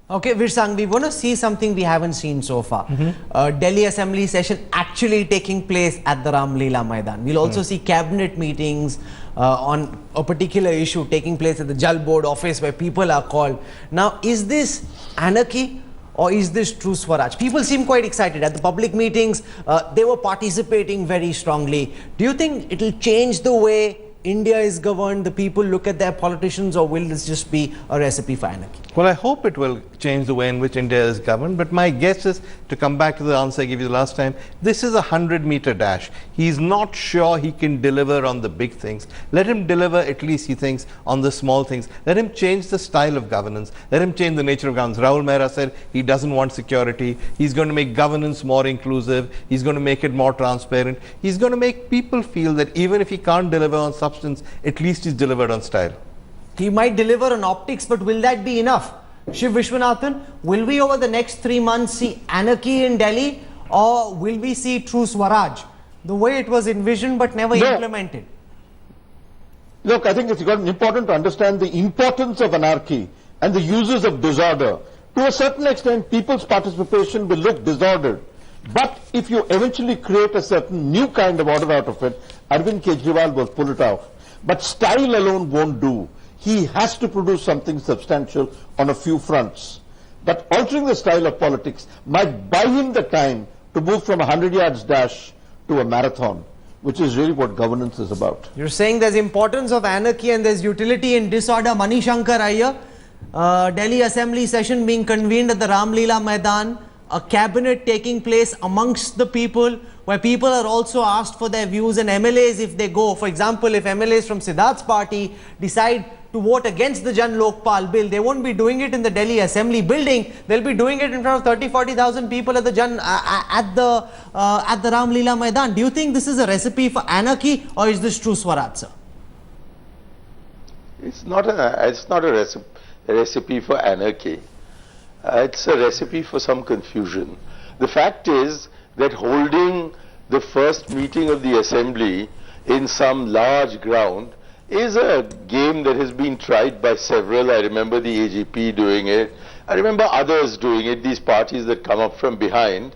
Okay, Virsang, we want to see something we haven't seen so far. Delhi Assembly session actually taking place at the Ram Leela Maidan. We'll also see cabinet meetings on a particular issue taking place at the Jal Board office where people are called. Now, is this anarchy or is this true Swaraj? People seem quite excited. At the public meetings, they were participating very strongly. Do you think it will change the way India is governed, the people look at their politicians, or will this just be a recipe for anarchy? Well, I hope it will change the way in which India is governed, but my guess is, to come back to the answer I gave you the last time, this is a 100-meter dash. He's not sure he can deliver on the big things. Let him deliver, at least he thinks, on the small things. Let him change the style of governance. Let him change the nature of governance. Rahul Mehra said he doesn't want security. He's going to make governance more inclusive. He's going to make it more transparent. He's going to make people feel that even if he can't deliver on substance, at least he's delivered on style. He might deliver on optics, but will that be enough? Shiv Vishwanathan, will we over the next 3 months see anarchy in Delhi, or will we see true Swaraj, the way it was envisioned but never implemented? Look, I think it's important to understand the importance of anarchy and the uses of disorder. To a certain extent, people's participation will look disordered. But if you eventually create a certain new kind of order out of it, Arvind Kejriwal will pull it off. But style alone won't do. He has to produce something substantial on a few fronts. But altering the style of politics might buy him the time to move from a 100 yards dash to a marathon, which is really what governance is about. You're saying there's importance of anarchy and there's utility in disorder. Mani Shankar Iyer, Delhi Assembly session being convened at the Ram Leela Maidan, a cabinet taking place amongst the people, where people are also asked for their views, and MLAs, if they go, for example, if MLAs from Siddharth's party decide to vote against the Jan Lokpal bill, they won't be doing it in the Delhi Assembly building. They'll be doing it in front of 30-40,000 people at the Ram Leela Maidan. Do you think this is a recipe for anarchy, or is this true Swaraj, sir? It's not a recipe for anarchy. It's a recipe for some confusion. The fact is that holding the first meeting of the assembly in some large ground is a game that has been tried by several. I remember the AGP doing it. I remember others doing it, these parties that come up from behind.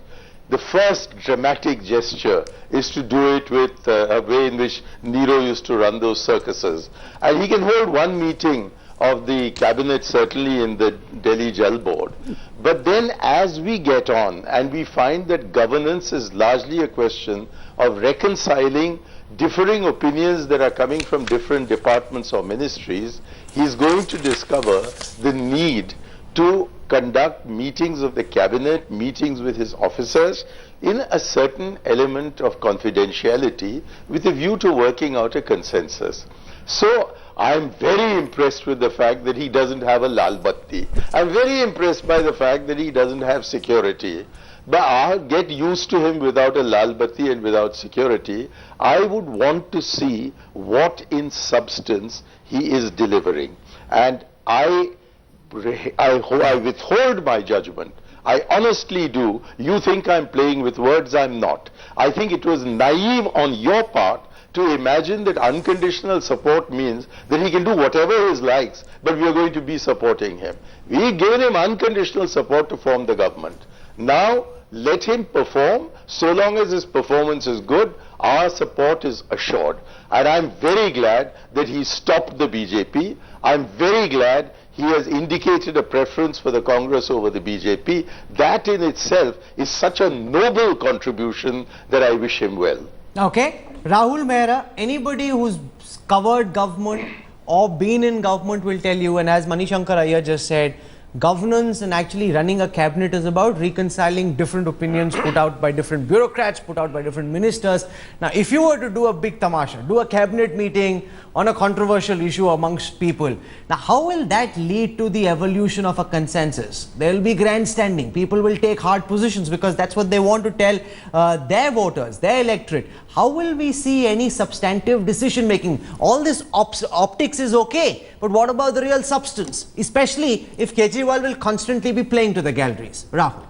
The first dramatic gesture is to do it with a way in which Nero used to run those circuses. And he can hold one meeting of the cabinet, certainly in the Delhi Jal Board. But then as we get on and we find that governance is largely a question of reconciling differing opinions that are coming from different departments or ministries, he's going to discover the need to conduct meetings of the cabinet, meetings with his officers, in a certain element of confidentiality with a view to working out a consensus. So I'm very impressed with the fact that he doesn't have a lal batti. I'm very impressed by the fact that he doesn't have security. But I'll get used to him without a lal batti and without security. I would want to see what in substance he is delivering. And I withhold my judgment. I honestly do. You think I'm playing with words, I'm not. I think it was naive on your part to imagine that unconditional support means that he can do whatever he likes, but we are going to be supporting him. We've given him unconditional support to form the government. Now, let him perform. So long as his performance is good, our support is assured. And I'm very glad that he stopped the BJP. I'm very glad he has indicated a preference for the Congress over the BJP. That in itself is such a noble contribution that I wish him well. Okay. Rahul Mehra, anybody who's covered government or been in government will tell you, and as Mani Shankar Iyer just said, governance and actually running a cabinet is about reconciling different opinions put out by different bureaucrats, put out by different ministers. Now, if you were to do a big tamasha, do a cabinet meeting on a controversial issue amongst people, now how will that lead to the evolution of a consensus? There will be grandstanding. People will take hard positions because that's what they want to tell their voters, their electorate. How will we see any substantive decision making? All this optics is okay, but what about the real substance? Especially if Kejriwal will constantly be playing to the galleries. Rahul.